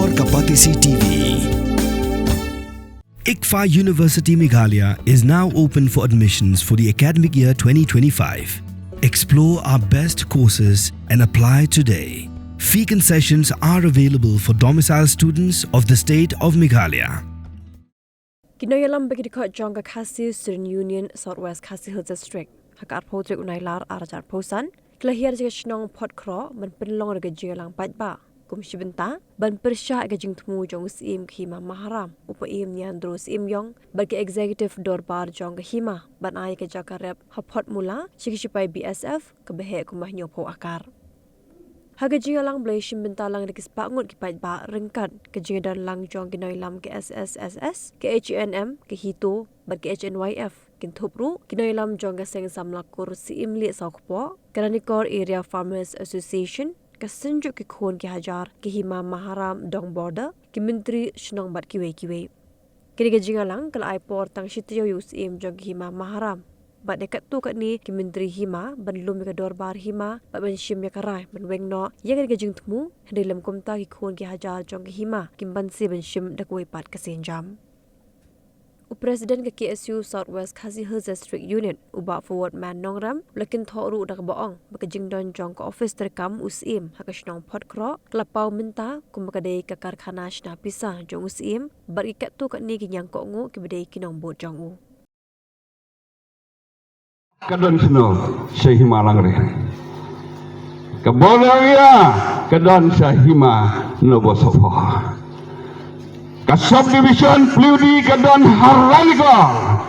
और Kapatisi TV. ICFA University Meghalaya is now open for admissions for the academic year 2025. Explore our best courses and apply today. Fee concessions are available for domicile students of the state of Meghalaya. Kinoyalam bagi dekat Jangka Khasi Student Union Southwest Khasi Hills District. Hakar potrik unailar arajar posan. Kelahir jika senang pot kro ban penlong rega jelang patba. Komisi benta ban persyah aga jing temu jong usim khima maharam. Upa im niandro usim yong bagi executive dorbar jong hima ban ay ke jakarep hapot mula sikisipai BSF kebehe kumah nyopo akar. Haga jingalang Malaysian bentalang dikis pangut ki patba rengkat ke jingadan lang jong kinoilam ke SSSS ke HNM ke Hito ban ke HNYF kintupru kinoilam jong ke seng samlakur si imli saukpo Karanikor Area Farmers Association ke senjuk ke khon ke hajar ke hima maharam dong border ke menteri senong bat kiwe kini ke jingalang kala aipor tang shityo yus im jong ke hima maharam bat dekat tu kat ni ki menteri hima ban lum ke dorbar hima bat ban shim ya karai ban weng no ya ke jing temu hendalam komta ki khon ki hajar jong ki hima kim ban si ban shim dak wei pat ka senjam Presiden ke KSU Southwest Khasi Hills District Unit ubak forward man nongram lakin thoru dak baong baka jing don jong ka office terkam usim hakashnong podkro klapau minta kumakadei ka karkhana shna pisa jong usim bar ikat tu kat ni ki nyang ko ngu ki bedei kinong bot jong u Kadon seno sehima langre. Kebolanya kadon sehima nobo sopo. Kasab division Pludi kadon Haranikor.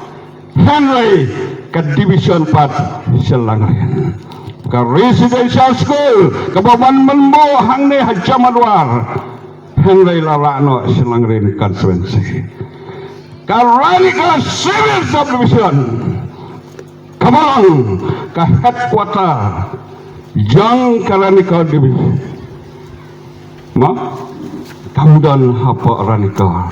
Henry ke division 4 Selangre. Ke residential school ke Baban Menbo hangne Hajamadwar. Henry Lalano Selangre constituency. Haranikor civil subdivision. Kamarang ke headquarter Jang Karanikor Division. Kamudan hapa Ranikor.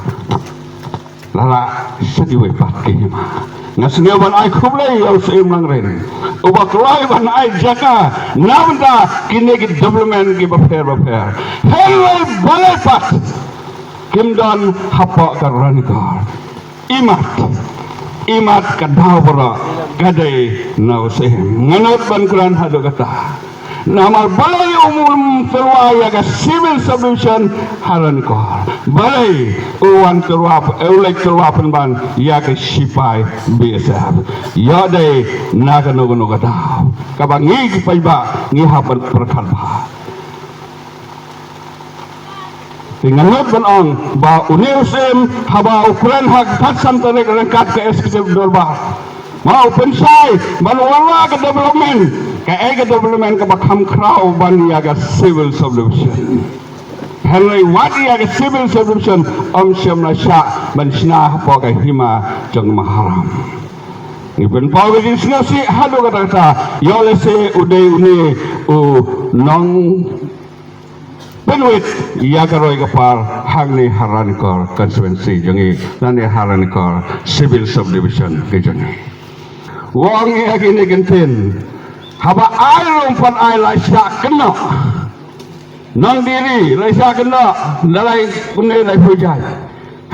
Lala sediwe pakai ma. Ngasnya ban ai kublai yang seim langren. Ubak lai ban ai jaka namda kini ki development ki baper. Helai balai pat. Kimdan hapa Ranikor. Imat kadau bara kadai nau sehem nganut ban kuran hadu kata namal balai umum terwaya ke civil subdivision Haranikor balai uwan terwapan ban ya ke sipai BSF ya dai naga nogo kadau kabang ngi paiba ngi hapan perkalba Tinganut banong ba uniusim haba ukuran hak patsam tarik rengkat ke eksekutif dorbar. Mau pensai balwala ke development ke bakam krau ban yaga civil subdivision. Henry wadi yaga civil subdivision syam nasya ban sina apa ke hima jeng maharam. Iben pawin sinasi hadu kata yole se udai uni nong Penuit ia karoi kapal hangni Haranikor constituency jangi nani Haranikor civil subdivision kejongi. Wong ia kini gentin haba ai rumpan ai laisa kena. Nang diri laisa kena dalai kunai lai pujai.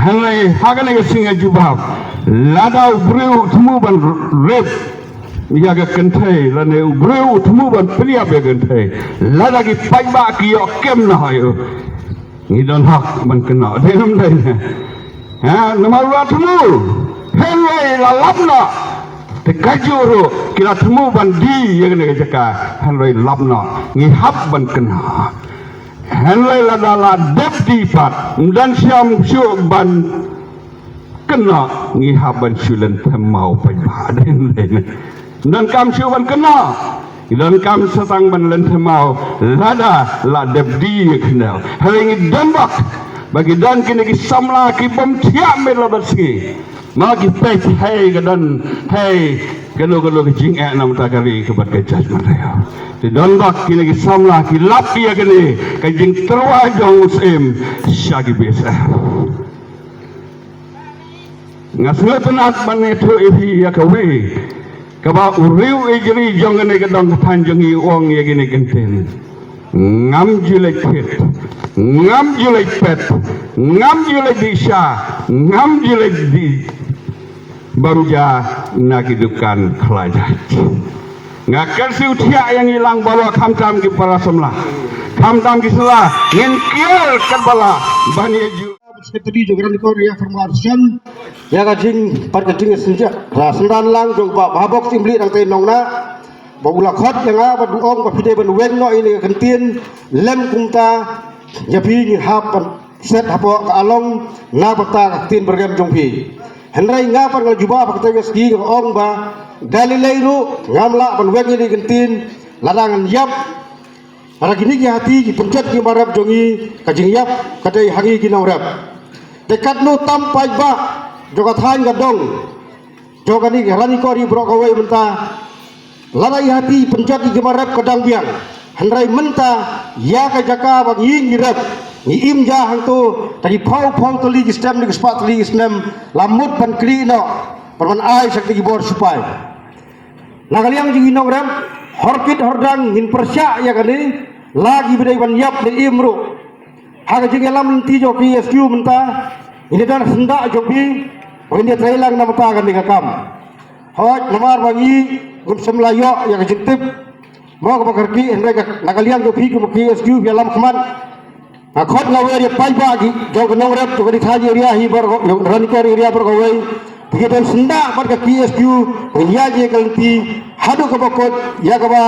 Hanai hagani singa jubab ladau breu temu ban rep Yaga kentai lane ubreu temu ban pria be kentai lada ki paiba ki yo kem na hayo ngidon hak man kena denum dai ha nama lu temu hengai la labna te kajuru kira temu ban di yang ne jaka hengai labna ngi hab ban kena hengai lada la deputy pat dan siam syu ban kena ngi hab ban syulen pemau paiba den dan kam syuban kena dan kam setang ban lentemau lada la debdi kenal haringi danbak bagi dan kini ki samla ki bom tiam me labatski magi pek hey gadan hey galo ki jing nam takari ke bat ke judgment raya di danbak kini ki samla ki lapi ya kini ka jing terwa jong usim syagi biasa ngasngat penat manetu ibi ya kawe kaba uriu ejri jongane kadang tanjangi wong ya gini genten ngam julai pet, ngam julai pet, ngam julai bisa, ngam julai di bangja nak hidupkan kelajat. Ngakan si utia yang hilang bawa kamtam ki para semlah, kamtam ki selah ngengkil kebala banyeju. Sekretari Jogeran Korea Formation ya kajing par kajing senja rasendan lang jong ba babok timbli dang te nongna bagula khot yang ba duong ba pide ban weng no ini kentin lem kumta nyapi ni hapan set hapo ka along na bata tin bergam jong pi henrai ngapan ngal juba ba kate ski ong ba dalilairu ngamla ban weng ini kentin ladangan yap para gini ki hati ki pencet ki marap jongi kajing yap kadai hangi ki naurap dekat nu tampai ba jogat hain gadong jogani rani ko ri bro kawai menta lalai hati pencet ki marap kadang biang handrai menta ya ka jaka bang ying girap ni im ja hang tu tadi phau tali ki stem ni spat li stem lamut pan kli no perman ai sakti ki bor supai nagaliang jingi naurap horkit hordang ngin persya ya kani lagi bidai ban yap di imru haga jingi lam linti joki SQ menta ini dan hendak joki ini trailang nama tagan di kakam hoj namar bagi gum semlayo yang jintip mau ke bakarki hendak nagaliang joki ke SQ bialam keman akot ngawe dia pai bagi jog nongret to di thaji ria hi bar ranikar ria bar gawai begitu hendak bar ke SQ ya je kalti hadu ke bakot ya ke ba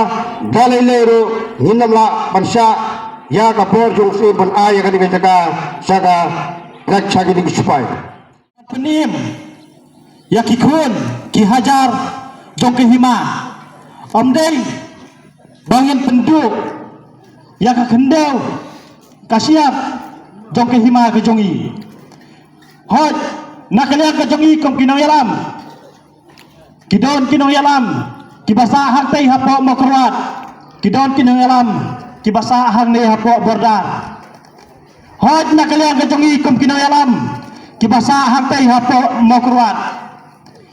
dalai lero ninamla bansha ya ka bor jong se ban ay ka diga jaga saga rakcha gi supai penim ya ki khun ki hajar jong ke hima omdei bangin penduk ya ka kendau kasiap jong ke hima ke jongi hot nakalian ke jongi kom kinong yalam kidon kinong yalam kibasa hang tei hapo mokrwat kidon kinong yalam kibasa hang ne hapo bordar hoj nakalian ka jongi kom kinong yalam kibasa hang tei hapo mokrwat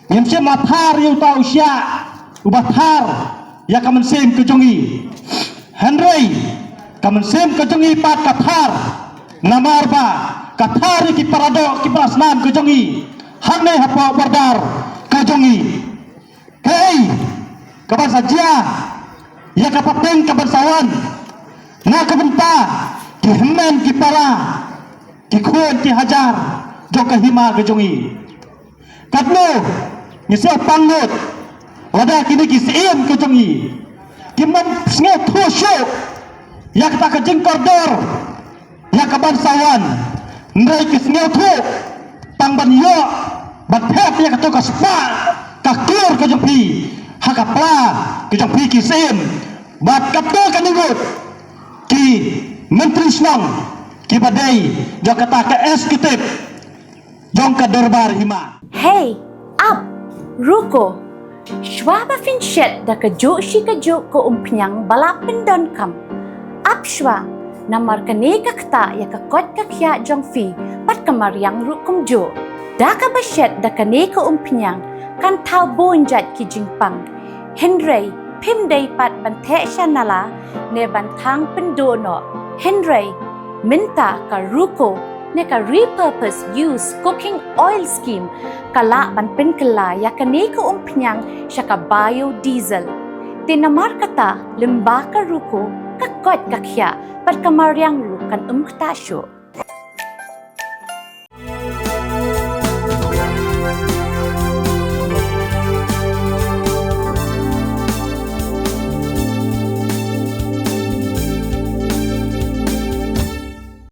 yemse mathar yu tau sia ubathar ya kamen sem ke jongi henrei kamen sem ke jongi pat kathar namarba kathar ki parado ki pasnam ke jongi hang ne hapo bordar ke jongi hei kabar saja ya kapateng kabar sawan na kabenta ki hemen ki para ki khun ki hajar jo ka hima ke jongi katlo ni se pangut wada kini ki seem ke jongi ki man snge thosho ya ka ka jing kordor ya kabar sawan ndai ki snge thu pangban yo bat phep ya ka to ka spa ka klur ke jongi hakapla kijang piki sem bat kapto kaningut ki menteri snong ki badai jo kata ke eksekutif jong ka darbar hima hey up ruko shwaba finshet da ka jo shi ka jo ko umpnyang balapin don kam up shwa namar ka ne ka kta ya ka kot ka kya jong fi pat kamar yang rukum jo da ka bashet da ka ne ka umpnyang kan tau bonjat ki jingpang Henry pimdai pat banthe shanala ne bantang pendono Henry minta ka ruko ne ka repurpose use cooking oil scheme kala ban pen kala ya kane ko umpnyang syaka biodiesel tinamar kata lemba ka ruko ka kot ka khya pat kamaryang rukan kta syo